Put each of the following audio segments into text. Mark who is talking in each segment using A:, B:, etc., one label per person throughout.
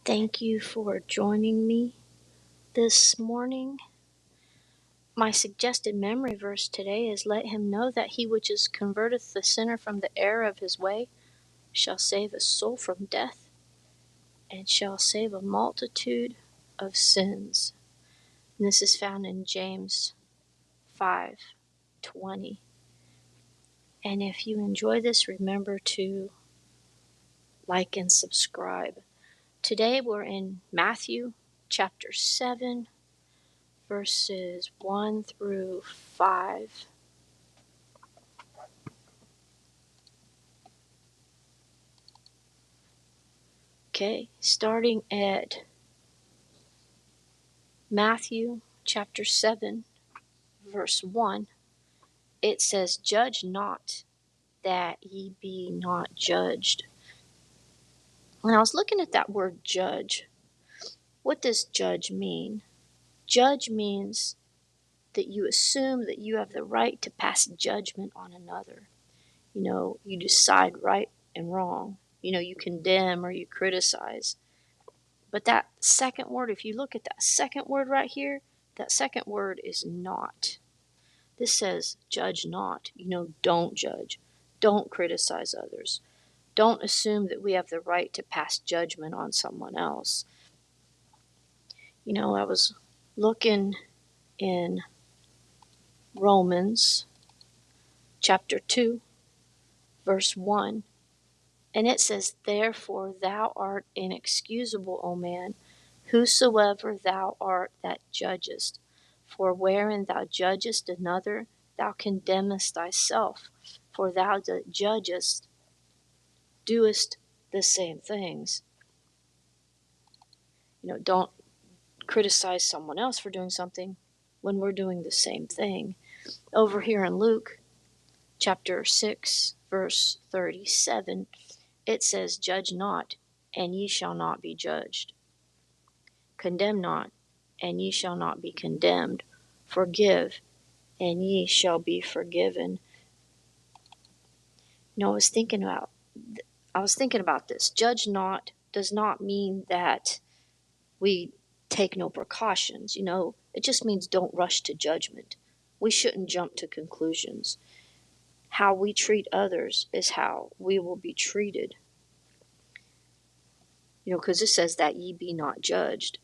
A: Thank you for joining me this morning. My suggested memory verse today is, "Let him know that he which is converteth the sinner from the error of his way shall save a soul from death, and shall save a multitude of sins." And this is found in James 5:20. And if you enjoy this, remember to like and subscribe. Today we're in Matthew chapter 7, verses 1 through 5. Okay, starting at Matthew chapter 7, verse 1, it says, "Judge not, that ye be not judged." When I was looking at that word judge, what does judge mean? Judge means that you assume that you have the right to pass judgment on another. You decide right and wrong. You condemn or you criticize. But that second word, if you look at that second word right here, that second word is not. This says, judge not. Don't judge. Don't criticize others. Don't assume that we have the right to pass judgment on someone else. I was looking in Romans chapter 2, verse 1, and it says, "Therefore thou art inexcusable, O man, whosoever thou art that judgest. For wherein thou judgest another, thou condemnest thyself. For thou that judgest doest the same things." Don't criticize someone else for doing something when we're doing the same thing. Over here in Luke chapter 6, verse 37, it says, "Judge not, and ye shall not be judged. Condemn not, and ye shall not be condemned. Forgive, and ye shall be forgiven." I was thinking about this. Judge not does not mean that we take no precautions. It just means don't rush to judgment. We shouldn't jump to conclusions. How we treat others is how we will be treated. Because it says that ye be not judged.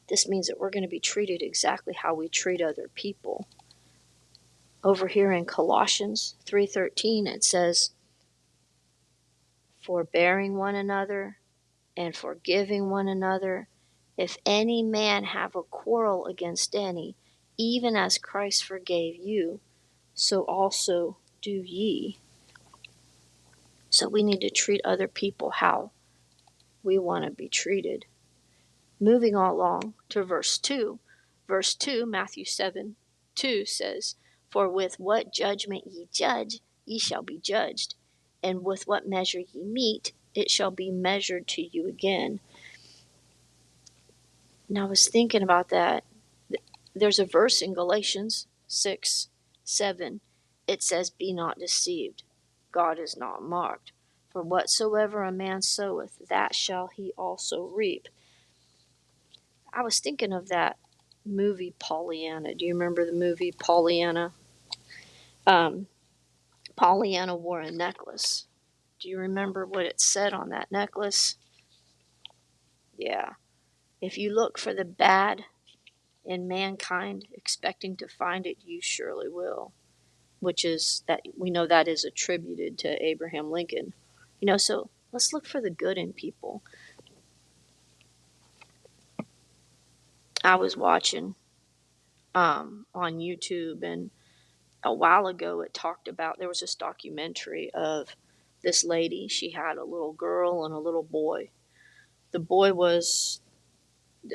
A: This means that we're going to be treated exactly how we treat other people. Over here in Colossians 3:13, it says, "Forbearing one another and forgiving one another, if any man have a quarrel against any, even as Christ forgave you, so also do ye." So we need to treat other people how we want to be treated. Moving along to verse 2. Verse 2, Matthew 7:2 says, "For with what judgment ye judge, ye shall be judged, and with what measure ye mete, it shall be measured to you again." And I was thinking about that. There's a verse in Galatians 6:7. It says, "Be not deceived. God is not mocked. For whatsoever a man soweth, that shall he also reap." I was thinking of that movie Pollyanna. Do you remember the movie Pollyanna? Pollyanna wore a necklace. Do you remember what it said on that necklace? Yeah. "If you look for the bad in mankind, expecting to find it, you surely will." Which is that we know that is attributed to Abraham Lincoln. So let's look for the good in people. I was watching on YouTube, and a while ago it talked about, there was this documentary of this lady. She had a little girl and a little boy. The boy was,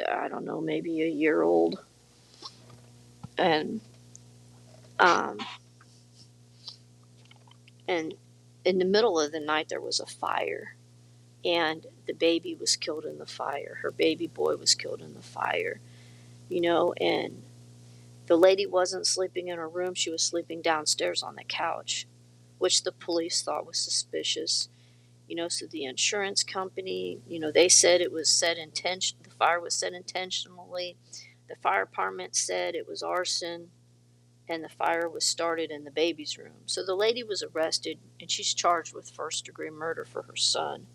A: I don't know, maybe a year old. And and in the middle of the night there was a fire, and the baby was killed in the fire. Her baby boy was killed in the fire. And the lady wasn't sleeping in her room. She was sleeping downstairs on the couch, which the police thought was suspicious. So the insurance company, they said it was the fire was set intentionally. The fire department said it was arson, and the fire was started in the baby's room. So the lady was arrested, and she's charged with first-degree murder for her son.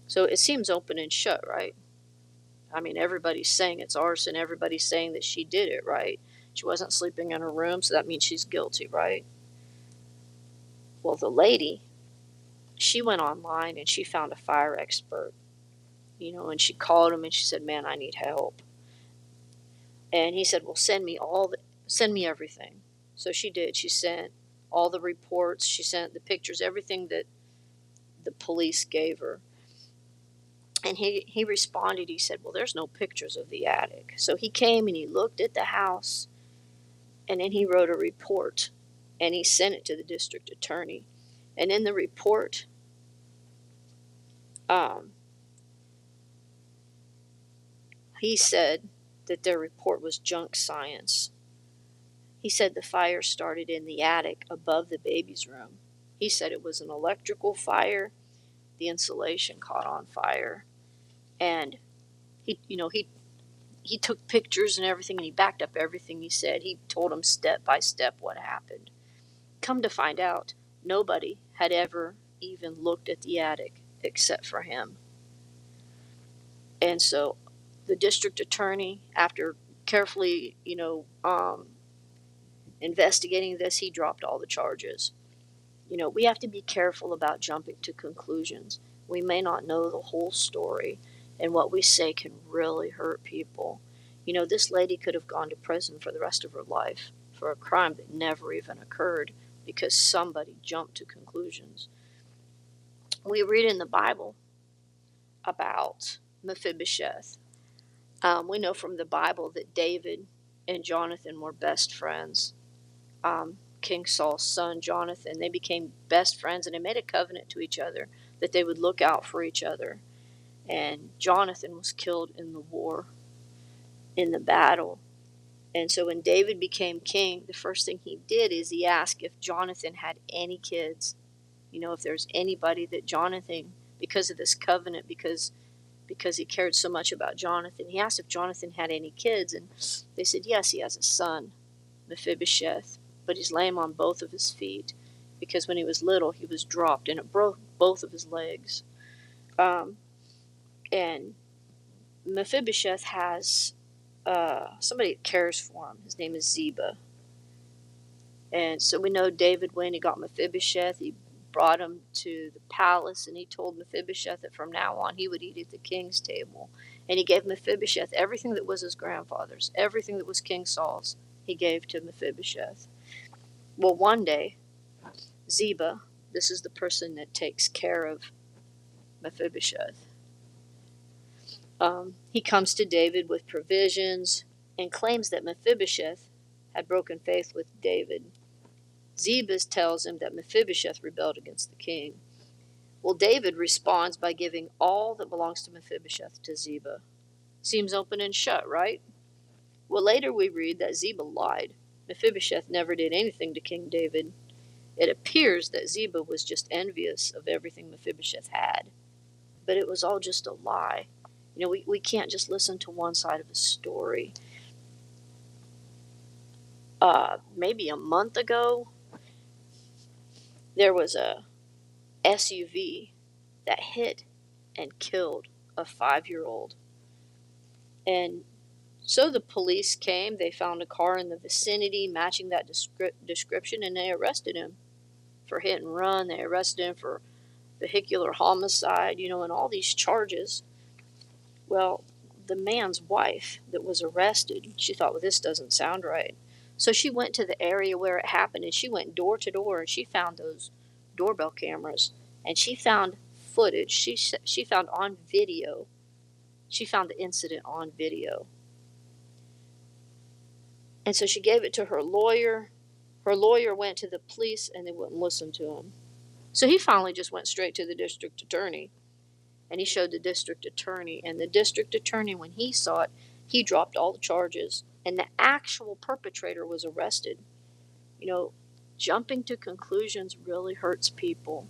A: So it seems open and shut, right? I mean, everybody's saying it's arson. Everybody's saying that she did it, right? She wasn't sleeping in her room, so that means she's guilty, right? Well, the lady, she went online and she found a fire expert, and she called him and she said, "Man, I need help." And he said, "Well, send me everything." So she did. She sent all the reports. She sent the pictures, everything that the police gave her. And he responded. He said, "Well, there's no pictures of the attic." So he came and he looked at the house, and then he wrote a report, and he sent it to the district attorney. And in the report, he said that their report was junk science. He said the fire started in the attic above the baby's room. He said it was an electrical fire. The insulation caught on fire. And he took pictures and everything, and he backed up everything he said. He told him step by step what happened. Come to find out, nobody had ever even looked at the attic except for him. And so the district attorney, after carefully, investigating this, he dropped all the charges. We have to be careful about jumping to conclusions. We may not know the whole story, and what we say can really hurt people. This lady could have gone to prison for the rest of her life for a crime that never even occurred because somebody jumped to conclusions. We read in the Bible about Mephibosheth. We know from the Bible that David and Jonathan were best friends. King Saul's son, Jonathan, they became best friends, and they made a covenant to each other that they would look out for each other. And Jonathan was killed in the war, in the battle. And so when David became king, the first thing he did is he asked if Jonathan had any kids. If there's anybody that Jonathan, because of this covenant, because he cared so much about Jonathan, he asked if Jonathan had any kids, and they said, yes, he has a son, Mephibosheth, but he's lame on both of his feet because when he was little, he was dropped and it broke both of his legs. And Mephibosheth has somebody that cares for him. His name is Ziba. And so we know David, when he got Mephibosheth, he brought him to the palace, and he told Mephibosheth that from now on he would eat at the king's table. And he gave Mephibosheth everything that was his grandfather's, everything that was King Saul's, he gave to Mephibosheth. Well, one day, Ziba, this is the person that takes care of Mephibosheth, he comes to David with provisions and claims that Mephibosheth had broken faith with David. Ziba tells him that Mephibosheth rebelled against the king. Well, David responds by giving all that belongs to Mephibosheth to Ziba. Seems open and shut, right? Well, later we read that Ziba lied. Mephibosheth never did anything to King David. It appears that Ziba was just envious of everything Mephibosheth had. But it was all just a lie. We can't just listen to one side of a story. Maybe a month ago, there was a SUV that hit and killed a 5-year-old. And so the police came, they found a car in the vicinity matching that description, and they arrested him for hit and run. They arrested him for vehicular homicide, and all these charges. Well, the man's wife that was arrested, she thought, well, this doesn't sound right. So she went to the area where it happened, and she went door to door, and she found those doorbell cameras, and she found footage. She found on video. She found the incident on video. And so she gave it to her lawyer. Her lawyer went to the police, and they wouldn't listen to him. So he finally just went straight to the district attorney, and he showed the district attorney. And the district attorney, when he saw it, he dropped all the charges, and the actual perpetrator was arrested. Jumping to conclusions really hurts people.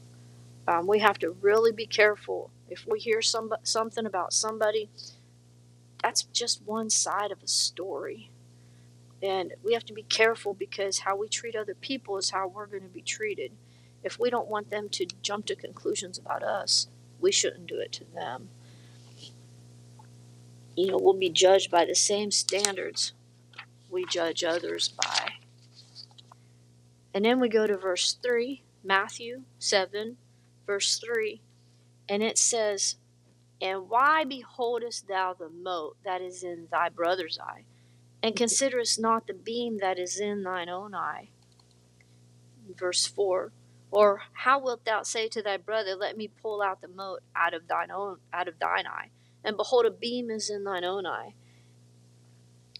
A: We have to really be careful. If we hear something about somebody, that's just one side of a story. And we have to be careful, because how we treat other people is how we're going to be treated. If we don't want them to jump to conclusions about us, we shouldn't do it to them. We'll be judged by the same standards we judge others by. And then we go to verse 3, Matthew 7, verse 3, and it says, "And why beholdest thou the mote that is in thy brother's eye, and considerest not the beam that is in thine own eye?" Verse 4, "Or how wilt thou say to thy brother, Let me pull out the mote out of thine eye, and behold, a beam is in thine own eye?"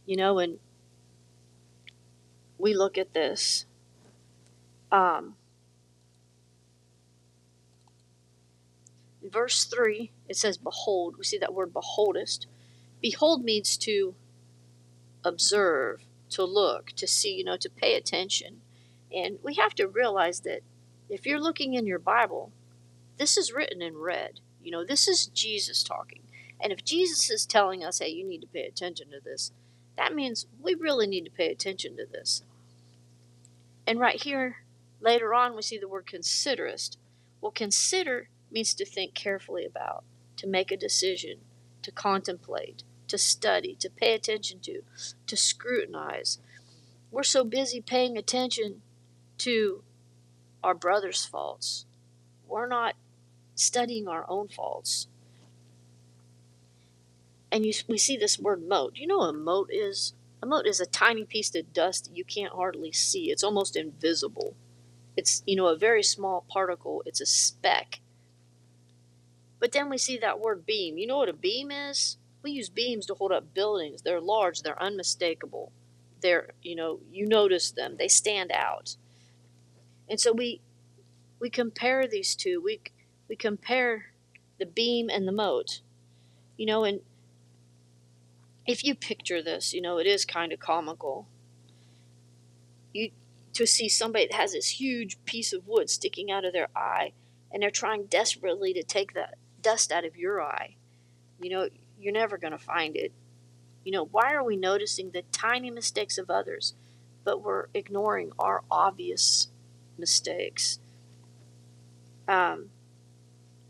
A: And we look at this. Verse 3, it says, "Behold." We see that word beholdest. Behold means to observe, to look, to see, to pay attention. And we have to realize that if you're looking in your Bible, this is written in red. This is Jesus talking. And if Jesus is telling us, hey, you need to pay attention to this, that means we really need to pay attention to this. And right here, later on, we see the word considerest. Well, consider means to think carefully about, to make a decision, to contemplate, to study, to pay attention to scrutinize. We're so busy paying attention to our brother's faults. We're not studying our own faults. And we see this word mote. You know what a mote is? A mote is a tiny piece of dust that you can't hardly see. It's almost invisible. It's, a very small particle. It's a speck. But then we see that word beam. You know what a beam is? We use beams to hold up buildings. They're large. They're unmistakable. They're, you notice them. They stand out. And so we compare these two. We compare the beam and the mote. And if you picture this, it is kind of comical. To see somebody that has this huge piece of wood sticking out of their eye, and they're trying desperately to take the dust out of your eye. You're never going to find it. Why are we noticing the tiny mistakes of others, but we're ignoring our obvious mistakes? A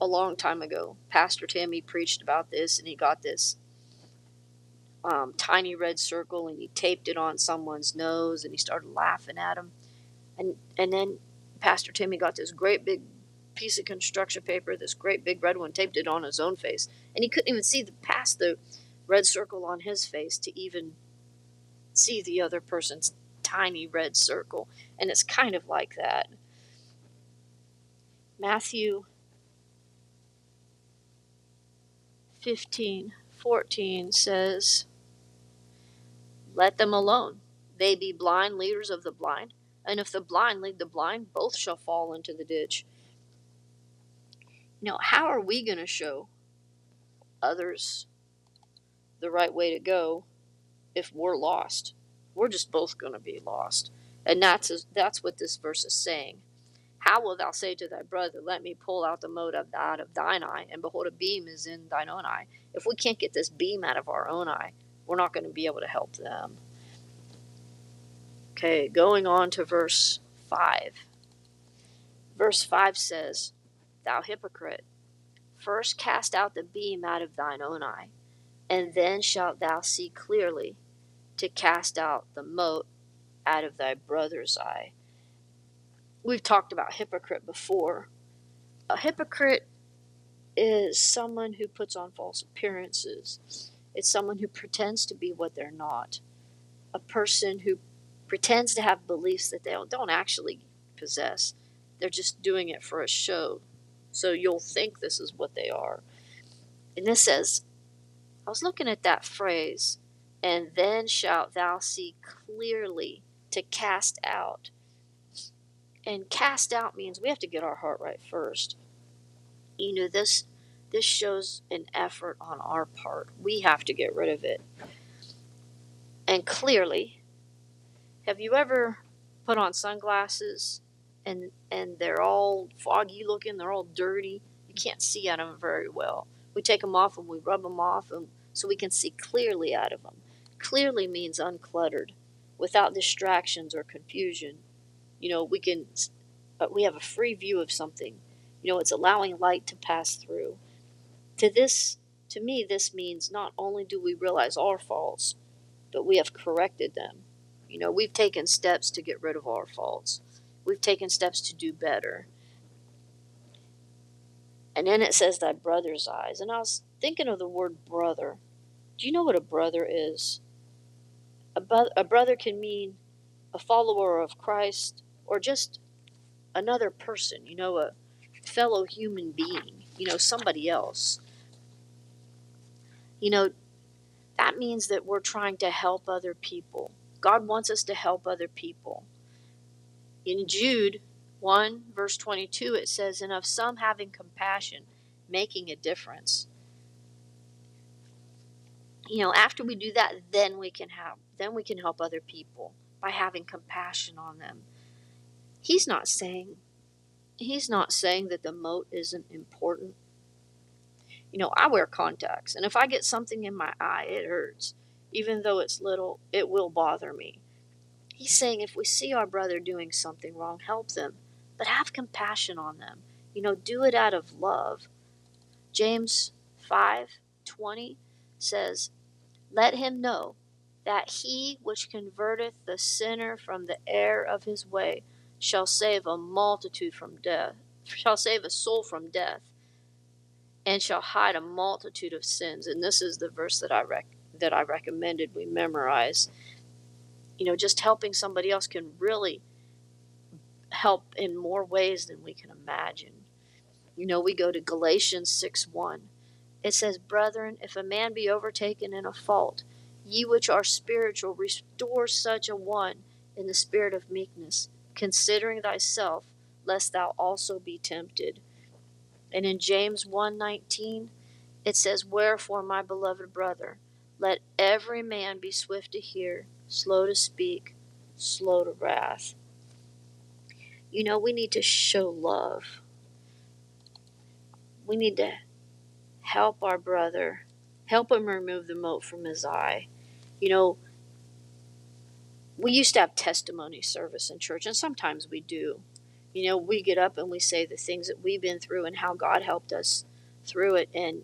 A: long time ago, Pastor Timmy preached about this, and he got this tiny red circle, and he taped it on someone's nose, and he started laughing at him. And then Pastor Timmy got this great big piece of construction paper, this great big red one, taped it on his own face, and he couldn't even see past the red circle on his face to even see the other person's tiny red circle. And it's kind of like that. Matthew 15:14 says, "Let them alone. They be blind leaders of the blind. And if the blind lead the blind, both shall fall into the ditch." How are we going to show others the right way to go if we're lost? We're just both going to be lost. And that's what this verse is saying. "How wilt thou say to thy brother, Let me pull out the mote out of thine eye, and behold, a beam is in thine own eye?" If we can't get this beam out of our own eye, we're not going to be able to help them. Okay, going on to verse 5. Verse 5 says, "Thou hypocrite, first cast out the beam out of thine own eye, and then shalt thou see clearly to cast out the mote out of thy brother's eye." We've talked about hypocrite before. A hypocrite is someone who puts on false appearances. It's someone who pretends to be what they're not. A person who pretends to have beliefs that they don't actually possess. They're just doing it for a show. So you'll think this is what they are. And this says, I was looking at that phrase, "and then shalt thou see clearly to cast out." And cast out means we have to get our heart right first. This shows an effort on our part. We have to get rid of it. And clearly, have you ever put on sunglasses and they're all foggy looking, they're all dirty. You can't see out of them very well. We take them off and we rub them off so we can see clearly out of them. Clearly means uncluttered, without distractions or confusion. We have a free view of something. It's allowing light to pass through. To me, this means not only do we realize our faults, but we have corrected them. We've taken steps to get rid of our faults. We've taken steps to do better. And then it says thy brother's eyes. And I was thinking of the word brother. Do you know what a brother is? A brother can mean a follower of Christ or just another person, a fellow human being, somebody else. That means that we're trying to help other people. God wants us to help other people. In Jude 1, verse 22, it says, and of some having compassion, making a difference. After we do that, then we can help other people by having compassion on them. He's not saying that the mote isn't important. I wear contacts, and if I get something in my eye, it hurts. Even though it's little, it will bother me. He's saying if we see our brother doing something wrong, help them, but have compassion on them. Do it out of love. James 5:20 says, let him know that he which converteth the sinner from the error of his way shall save a soul from death, and shall hide a multitude of sins. And this is the verse that I recommended we memorize. Just helping somebody else can really help in more ways than we can imagine. We go to Galatians 6:1. It says, brethren, if a man be overtaken in a fault, ye which are spiritual, restore such a one in the spirit of meekness, considering thyself, lest thou also be tempted. And in James 1:19, it says, wherefore, my beloved brother, let every man be swift to hear, slow to speak, slow to wrath. We need to show love. We need to help our brother, help him remove the mote from his eye. We used to have testimony service in church, and sometimes we do. We get up and we say the things that we've been through and how God helped us through it, and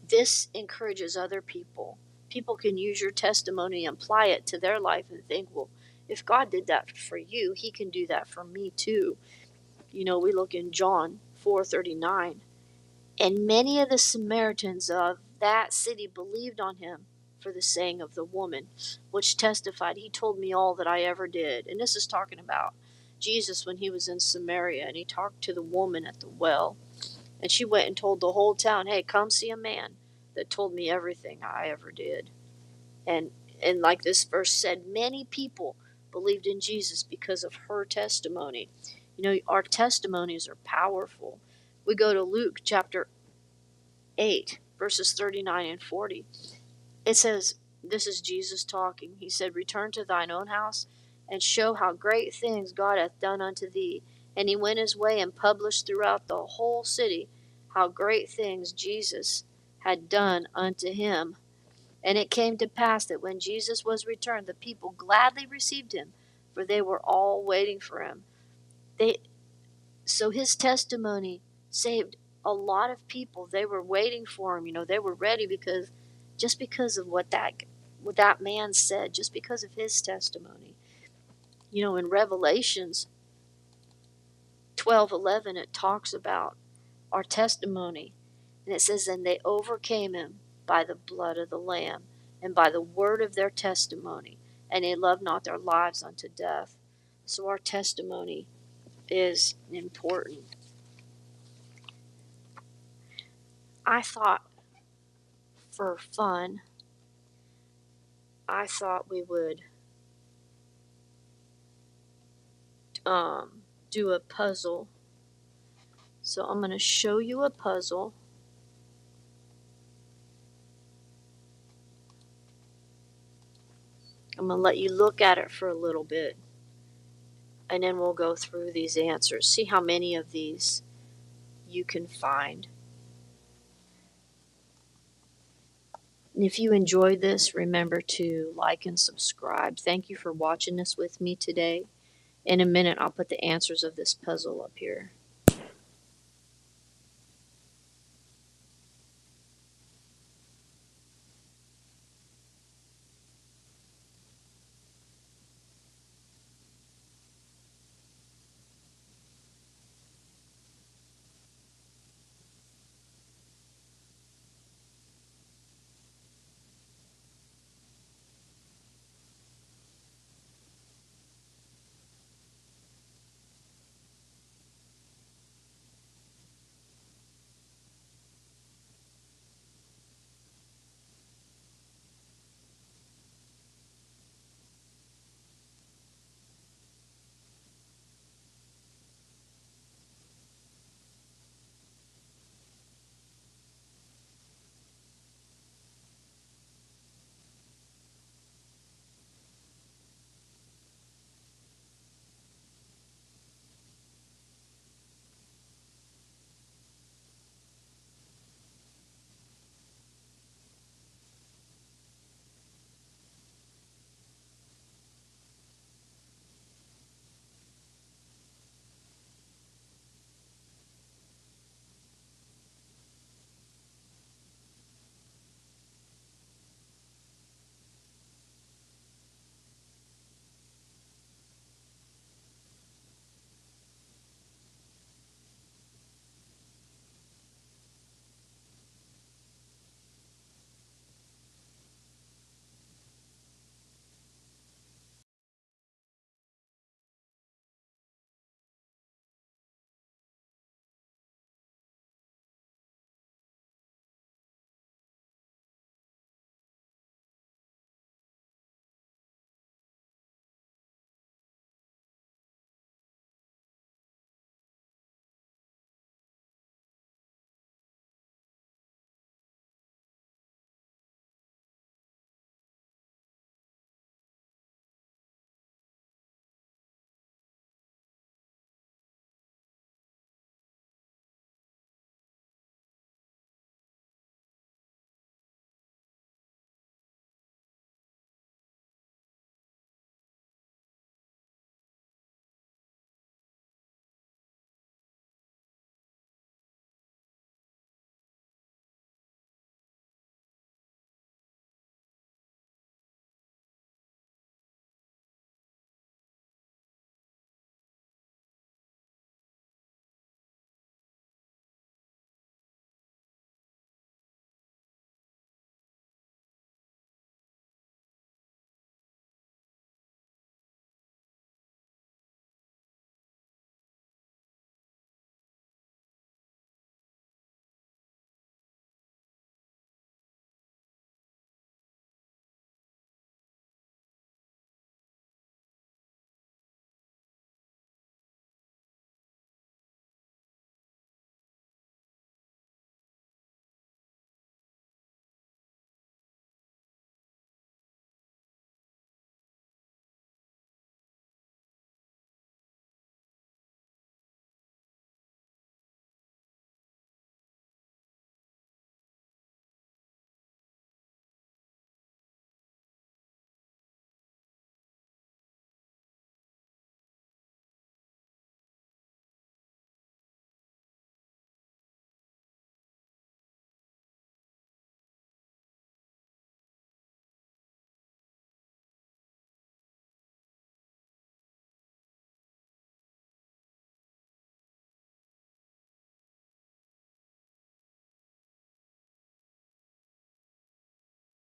A: this encourages other people. People can use your testimony and apply it to their life and think, well, if God did that for you, he can do that for me too. We look in John 4:39, and many of the Samaritans of that city believed on him for the saying of the woman, which testified, he told me all that I ever did. And this is talking about Jesus when he was in Samaria, and he talked to the woman at the well. And she went and told the whole town, hey, come see a man that told me everything I ever did. And like this verse said, many people believed in Jesus because of her testimony. Our testimonies are powerful. We go to Luke chapter 8, verses 39 and 40. It says, this is Jesus talking. He said, return to thine own house and show how great things God hath done unto thee. And he went his way and published throughout the whole city how great things Jesus had done unto him. And it came to pass that when Jesus was returned, the people gladly received him, for they were all waiting for him. So his testimony saved a lot of people. They were waiting for him. They were ready because of what that man said, just because of his testimony. In Revelations 12:11, it talks about our testimony. And it says, and they overcame him by the blood of the Lamb and by the word of their testimony, and they loved not their lives unto death. So our testimony is important. I thought, for fun, we would do a puzzle. So I'm going to show you a puzzle. I'm going to let you look at it for a little bit. And then we'll go through these answers. See how many of these you can find. And if you enjoyed this, remember to like and subscribe. Thank you for watching this with me today. In a minute, I'll put the answers of this puzzle up here.